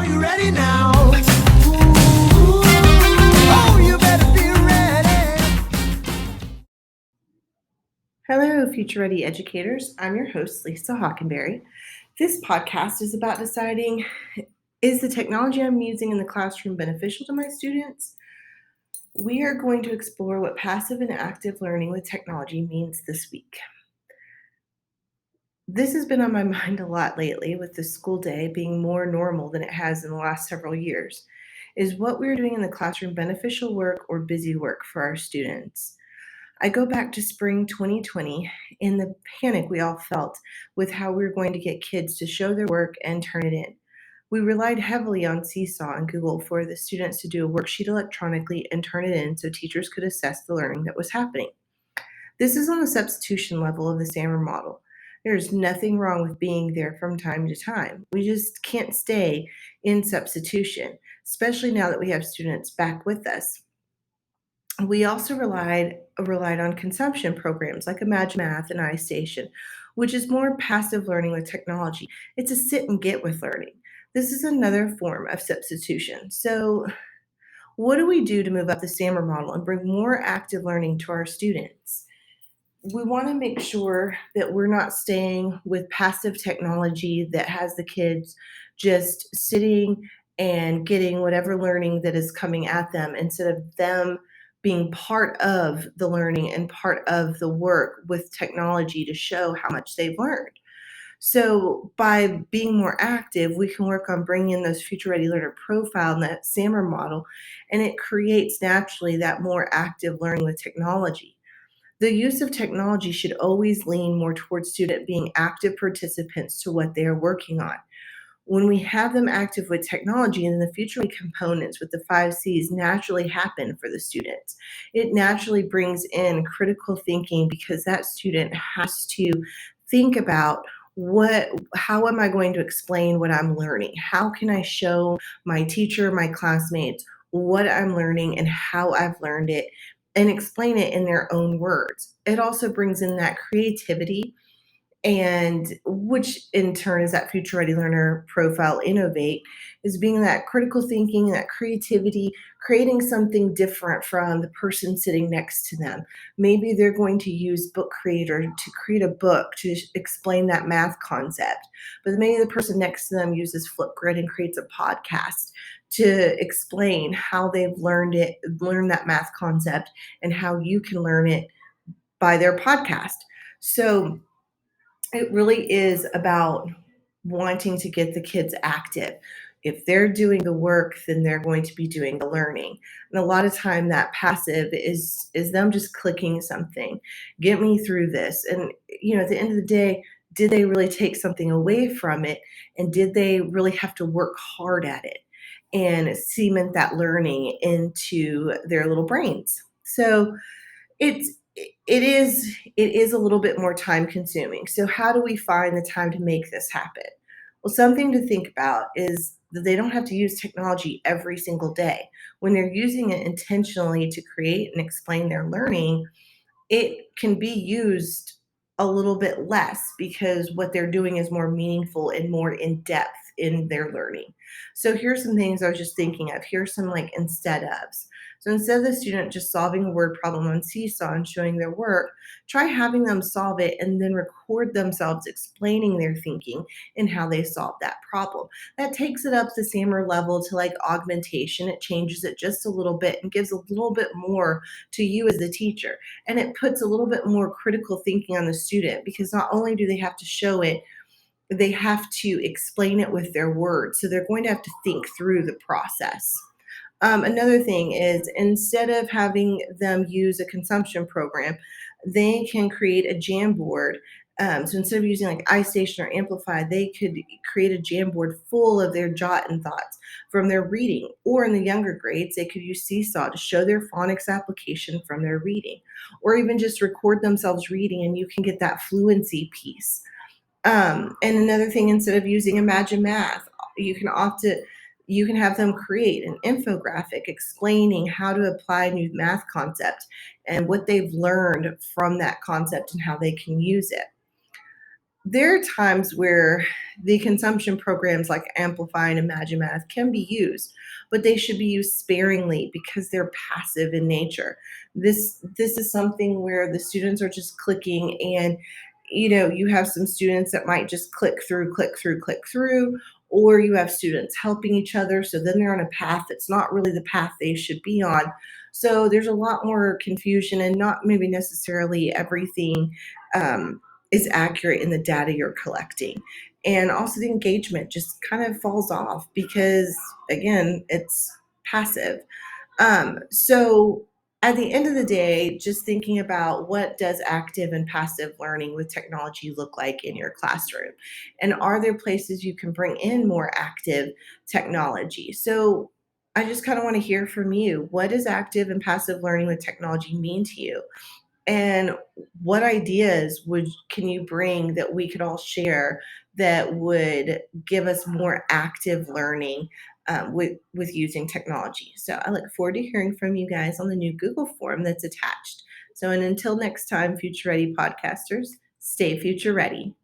Are you ready now? Oh, you better be ready. Hello, Future Ready educators. I'm your host, Lisa Hockenberry. This podcast is about deciding, is the technology I'm using in the classroom beneficial to my students? We are going to explore what passive and active learning with technology means this week. This has been on my mind a lot lately, with the school day being more normal than it has in the last several years. Is what we're doing in the classroom beneficial work or busy work for our students? I go back to spring 2020 and the panic we all felt with how we were going to get kids to show their work and turn it in. We relied heavily on Seesaw and Google for the students to do a worksheet electronically and turn it in so teachers could assess the learning that was happening. This is on the substitution level of the SAMR model. There's nothing wrong with being there from time to time. We just can't stay in substitution, especially now that we have students back with us. We also relied on consumption programs like Imagine Math and iStation, which is more passive learning with technology. It's a sit and get with learning. This is another form of substitution. So, what do we do to move up the SAMR model and bring more active learning to our students? We want to make sure that we're not staying with passive technology that has the kids just sitting and getting whatever learning that is coming at them instead of them being part of the learning and part of the work with technology to show how much they've learned. So, by being more active, we can work on bringing in those future ready learner profile and that SAMR model, and it creates naturally that more active learning with technology. The use of technology should always lean more towards student being active participants to what they are working on. When we have them active with technology, and the future components with the 5 C's naturally happen for the students. It naturally brings in critical thinking because that student has to think about how am I going to explain what I'm learning? How can I show my teacher, my classmates, what I'm learning and how I've learned it, and explain it in their own words. It also brings in that creativity, and which in turn is that future ready learner profile innovate, is being that critical thinking, that creativity, creating something different from the person sitting next to them. Maybe they're going to use book creator to create a book to explain that math concept, but maybe the person next to them uses Flipgrid and creates a podcast to explain how they've learned that math concept and how you can learn it by their podcast. So it really is about wanting to get the kids active. If they're doing the work, then they're going to be doing the learning. And a lot of time that passive is them just clicking something. Get me through this. And at the end of the day, did they really take something away from it? And did they really have to work hard at it and cement that learning into their little brains? So it's it is a little bit more time consuming. So how do we find the time to make this happen? Well, something to think about is that they don't have to use technology every single day. When they're using it intentionally to create and explain their learning, it can be used a little bit less because what they're doing is more meaningful and more in depth in their learning. So here's some things I was just thinking of. Here's some like instead ofs. So instead of the student just solving a word problem on Seesaw and showing their work, try having them solve it and then record themselves explaining their thinking and how they solved that problem. That takes it up the SAMR level to like augmentation. It changes it just a little bit and gives a little bit more to you as the teacher. And it puts a little bit more critical thinking on the student because not only do they have to show it, they have to explain it with their words. So they're going to have to think through the process. Another thing is instead of having them use a consumption program, they can create a Jamboard. So instead of using like iStation or Amplify, they could create a Jamboard full of their jot and thoughts from their reading. Or in the younger grades, they could use Seesaw to show their phonics application from their reading, or even just record themselves reading, and you can get that fluency piece. And another thing, instead of using Imagine Math, you can opt it. You can have them create an infographic explaining how to apply a new math concept and what they've learned from that concept and how they can use it. There are times where the consumption programs like Amplify and Imagine Math can be used, but they should be used sparingly because they're passive in nature. This is something where the students are just clicking, and you have some students that might just click through, click through, click through, or you have students helping each other, so then they're on a path that's not really the path they should be on. So there's a lot more confusion, and not maybe necessarily everything um, is accurate in the data you're collecting. And also, the engagement just kind of falls off because, again, it's passive. So, at the end of the day, just thinking about what does active and passive learning with technology look like in your classroom? And are there places you can bring in more active technology? So, I just kind of want to hear from you. What does active and passive learning with technology mean to you? And what ideas would can you bring that we could all share that would give us more active learning with using technology? So I look forward to hearing from you guys on the new Google form that's attached. So and until next time, future ready podcasters, stay future ready.